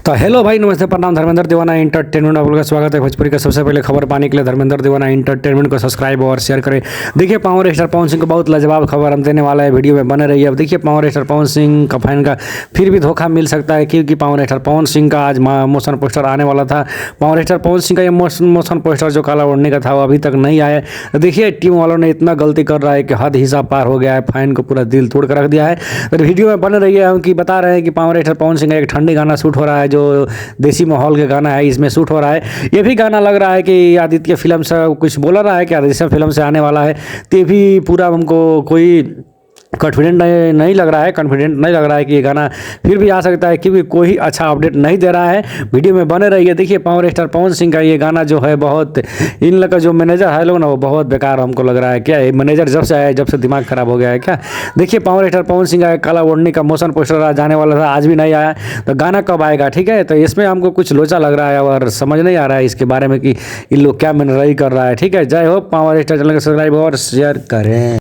तो हेलो भाई, नमस्ते, प्रणाम। धर्मेंद्र दीवाना एंटरटेनमेंट आप लोगों का स्वागत है। भोजपुरी का सबसे पहले खबर पाने के लिए धर्मेंद्र दीवाना एंटरटेनमेंट को सब्सक्राइब और शेयर करें। देखिए, पावर स्टार पवन सिंह को बहुत लाजवाब खबर हम देने वाला है, वीडियो में बने रहिए। अब देखिए, पावर स्टार पवन सिंह का फैन का फिर भी धोखा मिल सकता है, क्योंकि पावर स्टार पवन सिंह का आज मोशन पोस्टर आने वाला था। पावर स्टार पवन सिंह का ये मोशन पोस्टर जो काला ओढ़ने का था वो अभी तक नहीं आया। तो देखिए, टीम वालों ने इतना गलती कर रहा है कि हद हिसाब पार हो गया है, फैन को पूरा दिल तोड़ कर रख दिया है। तो वीडियो में बने रहिए, हम कि बता रहे हैं कि पावर स्टार पवन सिंह का एक ठंडी गाना शूट हो रहा है, जो देसी माहौल के गाना है, इसमें शूट हो रहा है। ये भी गाना लग रहा है कि आदित्य फिल्म से कुछ बोला रहा है कि आदित्य फिल्म से आने वाला है। तो ये भी पूरा हमको कोई कॉन्फिडेंट नहीं लग रहा है, कि ये गाना फिर भी आ सकता है, क्योंकि कोई अच्छा अपडेट नहीं दे रहा है। वीडियो में बने रहिए। देखिए, पावर स्टार पवन सिंह का ये गाना जो है बहुत, इन लोग का जो मैनेजर है लोग ना, वो बहुत बेकार हमको लग रहा है। क्या ये मैनेजर जब से आया, जब से दिमाग खराब हो गया है क्या? देखिए, पावर स्टार पवन सिंह का काला ओढ़नी का मोशन पोस्टर आज जाने वाला था, आज भी नहीं आया। तो गाना कब आएगा? ठीक है, तो इसमें हमको कुछ लोचा लग रहा है और समझ नहीं आ रहा है इसके बारे में कि इन लोग क्या मैनेजरी कर रहा है। ठीक है, जय हो। पावर स्टार चैनल को सब्सक्राइब और शेयर करें।